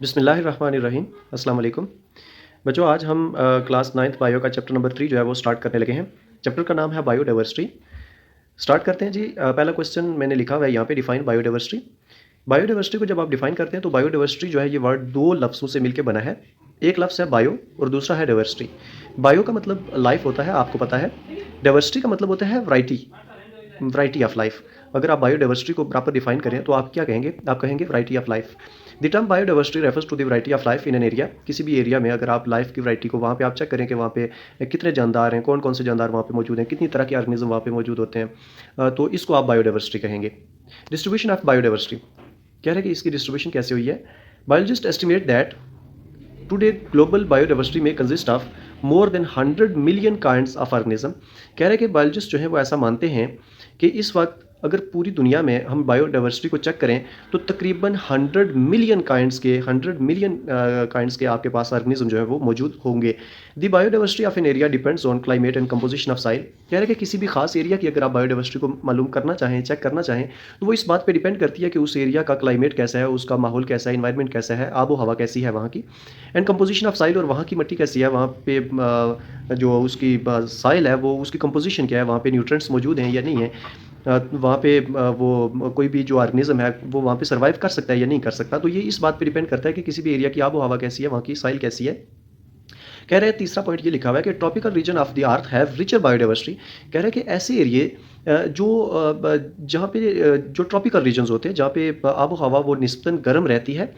बिस्मिल्लाहिर्रहमानिर्रहीम। अस्सलाम वालेकुम। बच्चों, आज हम क्लास 9th बायो का चैप्टर नंबर 3 जो है वो स्टार्ट करने लगे हैं। चैप्टर का नाम है बायोडाइवर्सिटी। स्टार्ट करते हैं जी। पहला क्वेश्चन मैंने लिखा हुआ है यहाँ पे, डिफाइन बायोडाइवर्सिटी। बायोडाइवर्सिटी को जब आप डिफाइन करते हैं तो बायोडाइवर्सिटी जो है ये वर्ड दो लफ्ज़ों से मिलकर बना है। एक लफ्ज़ है बायो और दूसरा है डाइवर्सिटी। बायो का मतलब लाइफ होता है, आपको पता है। डाइवर्सिटी का मतलब होता है वैरायटी ऑफ लाइफ। अगर आप बायोडाइवर्सिटी को प्रॉपर डिफाइन करें तो आप क्या कहेंगे? आप कहेंगे variety of life. The term biodiversity refers to the variety of life in an area. किसी भी एरिया में अगर आप लाइफ की वैरायटी को वहाँ पे आप चेक करें कि वहाँ पे कितने जानदार हैं, कौन कौन से जानदार वहाँ पे मौजूद हैं, कितनी तरह के ऑर्गेनिज्म वहाँ पे मौजूद होते हैं, तो इसको आप बायोडाइवर्सिटी कहेंगे। डिस्ट्रीब्यूशन ऑफ बायोडाइवर्सिटी कह रहे हैं कि इसकी डिस्ट्रीब्यूशन कैसे हुई है। Biologists estimate that today global biodiversity में consist of more than 100 million kinds of organism. कह रहे हैं कि बायोलॉजिस्ट जो है वो ऐसा मानते हैं कि इस वक्त अगर पूरी दुनिया में हम बायोडाइवर्सिटी को चेक करें तो तकरीबन 100 मिलियन काइंड्स के आपके पास ऑर्गेनिज्म जो है वो मौजूद होंगे। The biodiversity of an area depends on climate and composition of soil. कह रहे हैं कि किसी भी खास एरिया की अगर आप बायोडाइवर्सिटी को मालूम करना चाहें, चेक करना चाहें, तो वो इस बात पे डिपेंड करती है कि उस एरिया का क्लाइमेट कैसा है, उसका माहौल कैसा है, इन्वायरमेंट कैसा है, आबो हवा कैसी है वहाँ की, एंड कंपोजिशन ऑफ साइल, और वहाँ की मिट्टी कैसी है, वहाँ पे जो उसकी साइल है वो उसकी कंपोजिशन क्या है, वहाँ पे न्यूट्रिएंट्स मौजूद हैं या नहीं है, वहाँ पे वो कोई भी जो ऑर्गेनिज्म है वो वहाँ पे सर्वाइव कर सकता है या नहीं कर सकता। तो ये इस बात पे डिपेंड करता है कि किसी भी एरिया की आबो हवा कैसी है, वहाँ की साइल कैसी है। कह रहे हैं तीसरा पॉइंट ये लिखा हुआ है कि tropical region of the earth have richer biodiversity. कह रहे हैं कि ऐसे एरिए जहाँ पे जो ट्रॉपिकल रीजन्स होते हैं, जहाँ पे आबो हवा वो निस्बतन गर्म रहती है,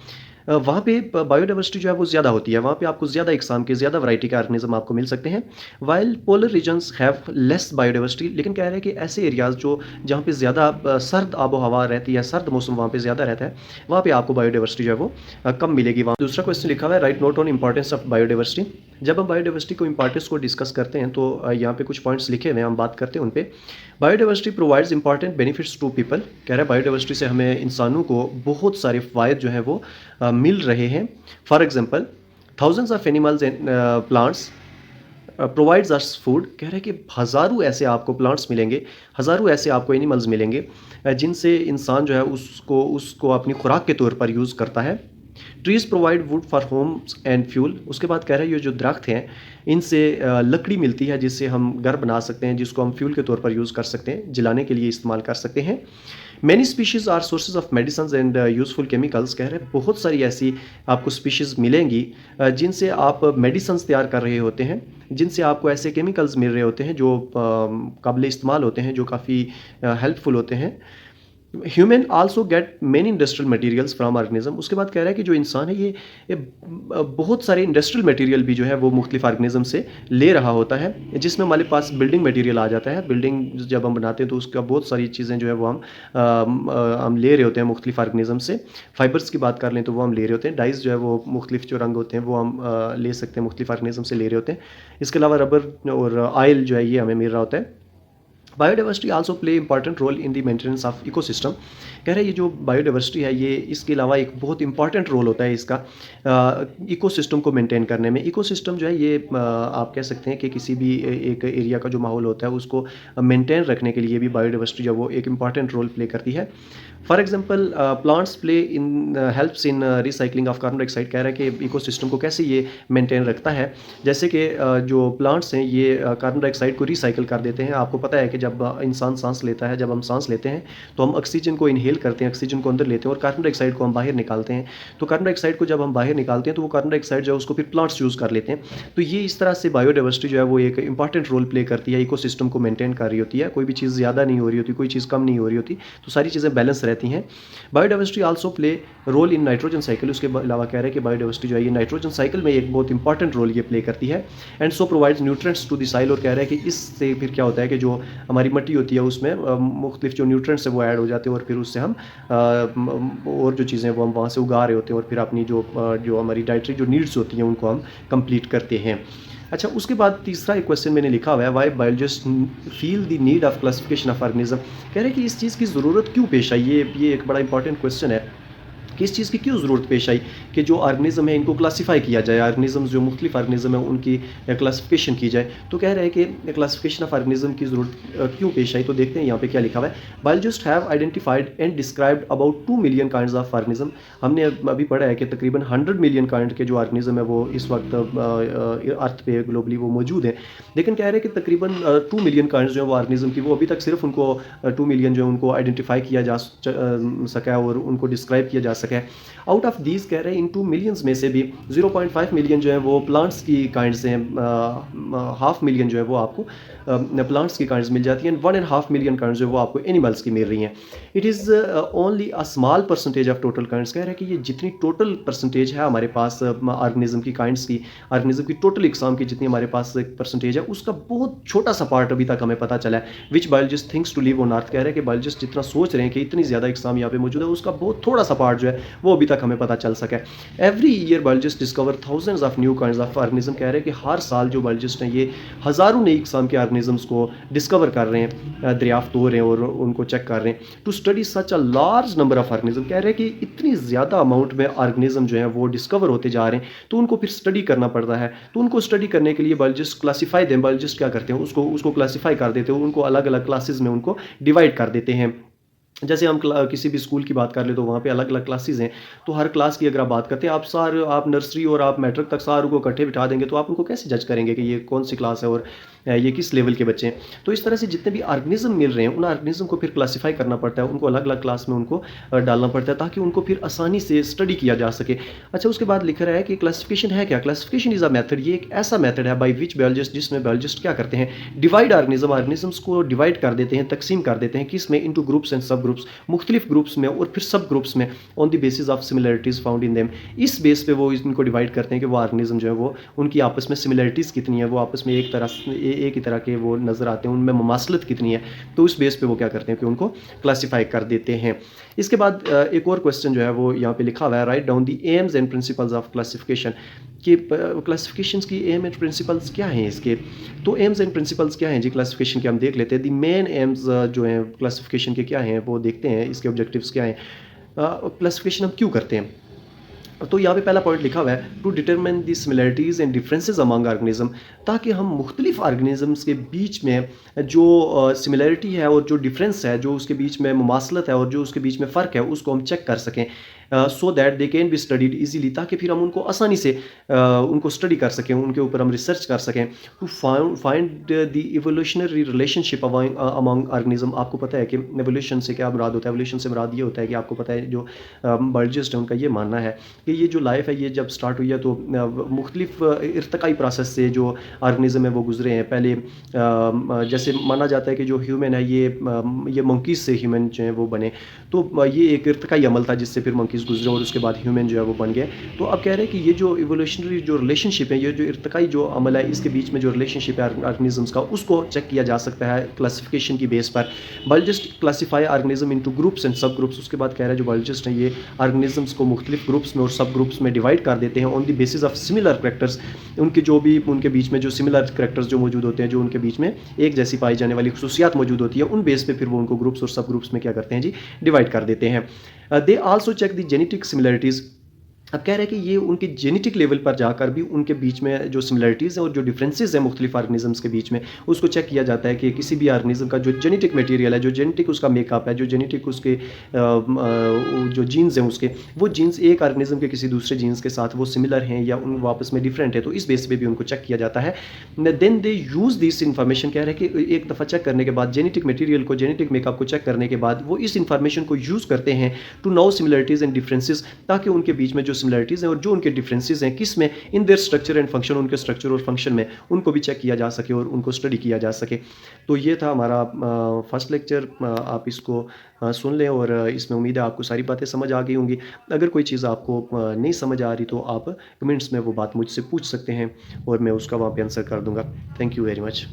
वहाँ पे बायोडाइवर्सिटी जो है वो ज़्यादा होती है। वहाँ पे आपको ज़्यादा इकसाम के, ज़्यादा वैरायटी के ऑर्गेनिज्म आपको मिल सकते हैं। While polar regions have less biodiversity. लेकिन कह रहे हैं कि ऐसे एरियाज़ जो जहाँ पे ज़्यादा सर्द आबो हवा रहती है, सर्द मौसम वहाँ पे ज़्यादा रहता है, वहाँ पे आपको बायोडाइवर्सिटी जो है वो कम मिलेगी। वहाँ दूसरा क्वेश्चन लिखा हुआ है, right note on importance of biodiversity. जब हम बायोडाइवर्सिटी को इंपॉर्टेंस को डिस्कस करते हैं तो यहाँ पे कुछ पॉइंट्स लिखे हुए हैं, हम बात करते हैं उन पे। Biodiversity provides important benefits to people. कह रहा है बायोडाइवर्सिटी से हमें इंसानों को बहुत सारे फ़ायदे जो हैं वो मिल रहे हैं। For example, thousands of animals and plants provides us food. कह रहे हैं कि हज़ारों ऐसे आपको प्लांट्स मिलेंगे, हज़ारों ऐसे आपको एनिमल्स मिलेंगे जिनसे इंसान जो है उसको उसको अपनी खुराक के तौर पर यूज़ करता है। Trees provide would for homes and fuel. उसके बाद कह रहे हैं ये जो दरख्त हैं इनसे लकड़ी मिलती है जिससे हम घर बना सकते हैं, जिसको हम फ्यूल के तौर पर यूज़ कर सकते हैं, जलाने के लिए इस्तेमाल कर सकते हैं। Many species are sources of medicine and useful chemicals. कह रहे हैं बहुत सारी ऐसी आपको स्पीशीज़ मिलेंगी जिनसे आप मेडिसिन तैयार कर रहे होते हैं, जिनसे आपको ऐसे केमिकल्स मिल रहे होते हैं जो काबिल इस्तेमाल होते हैं, जो काफ़ी हेल्पफुल होते हैं। Human also get many industrial materials from organism. उसके बाद कह रहा है कि जो इंसान है ये बहुत सारे इंडस्ट्रियल मटेरियल भी जो है वो मुख्तलिफ ऑर्गेनिज्म से ले रहा होता है, जिसमें हमारे पास बिल्डिंग मटेरियल आ जाता है। बिल्डिंग जब हम बनाते हैं तो उसका बहुत सारी चीज़ें जो है वो हम ले रहे होते हैं मुख्तलिफ ऑर्गेनिज्म से। फाइबर्स की बात कर लें तो वो हम ले रहे होते हैं। डाइज जो है वो मुख्तलिफ जो रंग होते हैं वो हम ले सकते हैं, मुख्तलिफ ऑर्गेनिज्म से ले रहे होते हैं। इसके अलावा रबर और ऑयल जो है ये हमें मिल रहा होता है। Biodiversity also play important role in the maintenance of ecosystem. कह रहे हैं ये जो बायोडाइवर्सिटी है ये इसके अलावा एक बहुत इंपॉर्टेंट रोल होता है इसका इकोसिस्टम को मेंटेन करने में। इकोसिस्टम जो है ये आप कह सकते हैं कि किसी भी एक एरिया का जो माहौल होता है उसको मेंटेन रखने के लिए भी बायोडाइवर्सिटी जो वो एक इंपॉर्टेंट रोल प्ले करती है। For example, plants play in helps in recycling of carbon dioxide. कह रहा है कि इकोसिस्टम को कैसे ये मेंटेन रखता है, जैसे कि जो प्लांट्स हैं ये कार्बन डाइऑक्साइड को रिसाइकिल कर देते हैं। आपको पता है कि जब इंसान सांस लेता है, जब हम सांस लेते हैं तो हम ऑक्सीजन को इनहेल करते हैं, ऑक्सीजन को अंदर लेते हैं और कार्बन डाइऑक्साइड को हम बाहर निकालते हैं। तो कार्बन डाइऑक्साइड को जब हम बाहर निकालते हैं तो वो कार्बन डाइऑक्साइड जो है उसको फिर प्लांट्स यूज़ कर लेते हैं। तो ये इस तरह से बायोडाइवर्सिटी जो है वो एक इंपॉर्टेंट रोल प्ले करती है, इकोसिस्टम को मेंटेन कर रही होती है। कोई भी चीज़ ज़्यादा नहीं हो रही होती, कोई चीज़ कम नहीं हो रही होती, तो सारी चीज़ें बैलेंस रहती हैं। Biodiversity also play role in nitrogen cycle. उसके अलावा कह रहे हैं कि बायोडाइवर्सिटी जो है ये नाइट्रोजन साइकिल में एक बहुत इंपॉर्टेंट रोल ये प्ले करती है। And so provides nutrients to the soil. और कह रहे हैं कि इससे फिर क्या होता है कि जो हमारी मिट्टी होती है उसमें मुख्तलिफ जो न्यूट्रिएंट्स है वो ऐड हो जाते हैं और फिर उससे हम और जो चीज़ें वो हम वहाँ से उगा रहे होते हैं और फिर अपनी जो हमारी डाइटरी जो नीड्स होती हैं उनको हम कंप्लीट करते हैं। अच्छा, उसके बाद तीसरा एक क्वेश्चन मैंने लिखा हुआ है, why biologist feel the need of classification of organism. कह रहे हैं कि इस चीज़ की ज़रूरत क्यों पेश आई, ये एक बड़ा इंपॉर्टेंट क्वेश्चन है। किस चीज़ की क्यों ज़रूरत पेश आई कि जो ऑर्गेनिज्म है इनको क्लासीफाई किया जाए, ऑर्गेनिज्म जो मुख्तलिफ ऑर्गेनिज्म है उनकी क्लासिफिकेशन की जाए। तो कह रहे हैं कि क्लासिफिकेशन ऑफ ऑर्गेनिज्म की ज़रूरत क्यों पेश आई। तो देखते हैं यहाँ पे क्या लिखा हुआ है। Biologist have identified and described about 2 million kinds of organism. हमने अभी पढ़ा है कि तकरीबन 100 मिलियन काइंड के जो ऑर्गेनिज्म है वो इस वक्त अर्थ पे ग्लोबली वो मौजूद हैं। लेकिन कह रहे हैं कि तकरीबन 2 मिलियन काइंड्स जो है वो ऑर्गेनिज्म की वो अभी तक सिर्फ उनको 2 मिलियन जो है उनको आइडेंटिफाई किया जा सका है और उनको डिस्क्राइब किया जा सका है। आउट ऑफ दीज कह रहे हैं इन 2 मिलियंस में से भी 0.5 मिलियन जो है वो प्लांट्स की काइंड्स हैं, 1/2 मिलियन जो है वो आपको प्लांट्स की काइंड्स मिल जाती हैं, 1.5 मिलियन काइंड्स जो है वो आपको एनिमल्स की मिल रही हैं। It is only a small percentage of total kinds. कह रहे हैं कि ये जितनी टोटल परसेंटेज है हमारे पास ऑर्गेनिज्म की काइंड्स की, ऑर्गेनिज्म की टोटल इकसाम की जितनी हमारे पास एक परसेंटेज है उसका बहुत छोटा सा पार्ट अभी तक हमें पता चला है। Which biologists thinks to live on earth. कह रहे हैं कि बायोलॉजिस्ट जितना सोच रहे हैं कि इतनी ज़्यादा इकसाम यहाँ पे मौजूद है उसका बहुत थोड़ा सा पार्ट जो है वो अभी तक हमें पता चल सका है। Every year biologist discover thousands of new kinds of organism. कह रहे हैं कि हर साल जो बायोलॉजिस्ट हैं ये हज़ारों नई इकसाम के ऑर्गेनिजम्स को डिस्कवर कर रहे हैं, दरियाफ्त हो रहे हैं और उनको चेक कर रहे हैं। To study such a large number of organism. कह रहे हैं कि इतनी ज़्यादा अमाउंट में ऑर्गेनिज्म जो है वो डिस्कवर होते जा रहे हैं तो उनको फिर स्टडी करना पड़ता है। तो उनको स्टडी करने के लिए बायोलॉजिस्ट क्लासीफाई दें, बायोलॉजिस्ट क्या करते हैं उसको क्लासीफाई कर देते हैं, उनको अलग अलग क्लासेज में उनको डिवाइड कर देते हैं। जैसे हम किसी भी स्कूल की बात कर ले तो वहाँ पे अलग अलग क्लासेस हैं। तो हर क्लास की अगर आप बात करते हैं, आप नर्सरी और आप मैट्रिक तक सारों को इकट्ठे बिठा देंगे तो आप उनको कैसे जज करेंगे कि ये कौन सी क्लास है और ये किस लेवल के बच्चे हैं। तो इस तरह से जितने भी ऑर्गेनिज्म मिल रहे हैं उन ऑर्गेनिज्म को फिर क्लासीफाई करना पड़ता है, उनको अलग अलग क्लास में उनको डालना पड़ता है ताकि उनको फिर आसानी से स्टडी किया जा सके। अच्छा, उसके बाद लिख रहा है कि क्लासिफिकेशन है क्या। Classification is a method. ये एक ऐसा मेथड है बाई विच बायोलॉजिस्ट, जिसमें बायोलॉजिस्ट क्या करते हैं, डिवाइड ऑर्गेनिजम्स को डिवाइड कर देते हैं, तकसीम कर देते हैं किस में, इनटू ग्रुप्स एंड सब ग्रुप्स, मुख्तलिफ ग्रुप्स में और फिर सब ग्रुप्स में, on the basis of similarities found in them. इस बेस पे वो इनको डिवाइड करते हैं कि वो ऑर्गेनिज्म जो है वो उनकी आपस में सिमिलरिटीज़ कितनी है, वो आपस में एक ही तरह के वो नज़र आते हैं, उनमें ममासलत कितनी है। तो उस बेस पे वो क्या करते हैं कि उनको क्लासीफाई कर देते हैं। इसके बाद एक और क्वेश्चन जो है वो यहाँ पे लिखा हुआ है, write down the AIIMS and principles of classification. कि क्लासिफिकेशन की एम एंड प्रिंसिपल्स क्या हैं इसके। तो एम्स एंड प्रिंसिपल्स क्या हैं जी क्लासिफिकेशन के, हम देख लेते हैं। दी मेन एम्स जो हैं क्लासिफिकेशन के क्या हैं वो देखते हैं, इसके ऑब्जेक्टिव्स क्या हैं, क्लासिफिकेशन हम क्यों करते हैं। तो यहाँ पे पहला पॉइंट लिखा हुआ है, to determine the similarities and differences among organism, ताकि हम मुख्तलिफ ऑर्गेनिजम्स के बीच में जो सिमिलरिटी है और जो डिफरेंस है, जो उसके बीच में मुमासलत है और जो उसके बीच में फ़र्क है उसको हम चेक कर सकें, so that they can be studied easily, ताकि फिर हम उनको आसानी से उनको स्टडी कर सकें, उनके ऊपर हम रिसर्च कर सकें। To find the evolutionary relationship among organism. आपको पता है कि एवोल्यूशन से क्या मुराद होता है, एवोल्यूशन से मुराद ये होता है कि आपको पता है जो बायोलॉजिस्ट है उनका ये मानना है कि ये जो लाइफ है ये जब स्टार्ट हुई है तो मुख्तलिफ इर्तकाई प्रोसेस से जो ऑर्गेनिज्म है वो गुजरे हैं। पहले जैसे माना जाता है कि जो ह्यूमन है ये मंकीज़ से ह्यूमन जो है वो बने, तो ये एक इर्तकाई अमल था जिससे फिर मंकीज़ गुजरे और उसके बाद ह्यूमन जो है वो बन गए। तो अब कह रहे हैं कि ये जो इवोल्यूशनरी जो रिलेशनशिप है, ये जो इर्तकाई जो अमल है, इसके बीच में जो रिलेशनशिप है ऑर्गेनिजम्स का, उसको चेक किया जा सकता है क्लासिफिकेशन की बेस पर। Biologist classify organism into groups and सब ग्रुप्स। उसके बाद कह रहा है जो बायोलॉजिस्ट हैं ये ऑर्गेनिजम्स को मुख्तलिफ ग्रुप्स में और सब ग्रुप्स में डिवाइड कर देते हैं on the basis of similar characters. उनके बीच में जो सिमिलर करैक्टर्स जो मौजूद होते हैं, जो उनके बीच में एक जैसी पाई जाने वाली खुसूसियात मौजूद होती है, उन बेस पे फिर वो उनको ग्रुप्स और सब ग्रुप्स में क्या करते हैं जी, डिवाइड कर देते हैं। They also check the genetic similarities. अब कह रहे हैं कि ये उनके जेनेटिक लेवल पर जाकर भी उनके बीच में जो सिमिलरिटीज़ हैं और जो डिफरेंसेस हैं मुख्तलिफ ऑर्गेनिजम्स के बीच में, उसको चेक किया जाता है कि किसी भी ऑर्गेनिज्म का जो जेनेटिक मटेरियल है, जो जेनेटिक उसका मेकअप है, जो जेनेटिक उसके जो जीन्स हैं उसके, वो जीन्स एक ऑर्गेनिज्म के किसी दूसरे जीन्स के साथ वो सिमिलर हैं या उन वापस में डिफरेंट है, तो इस बेस पे भी उनको चेक किया जाता है। Then they use this information. कह रहे हैं कि एक दफ़ा चेक करने के बाद जेनेटिक मटेरियल को, जेनेटिक मेकअप को चेक करने के बाद वो इस इन्फॉर्मेशन को यूज़ करते हैं to know similarities and differences, ताकि उनके बीच में जो सिमिलरिटीज़ हैं और जो उनके डिफरेंसेस हैं किस में, in their structure and function, उनके स्ट्रक्चर और फंक्शन में, उनको भी चेक किया जा सके और उनको स्टडी किया जा सके। तो ये था हमारा फर्स्ट लेक्चर। आप इसको सुन लें और इसमें उम्मीद है आपको सारी बातें समझ आ गई होंगी। अगर कोई चीज़ आपको नहीं समझ आ रही तो आप कमेंट्स में वो बात मुझसे पूछ सकते हैं और मैं उसका वहाँ पे आंसर कर दूँगा। Thank you very much.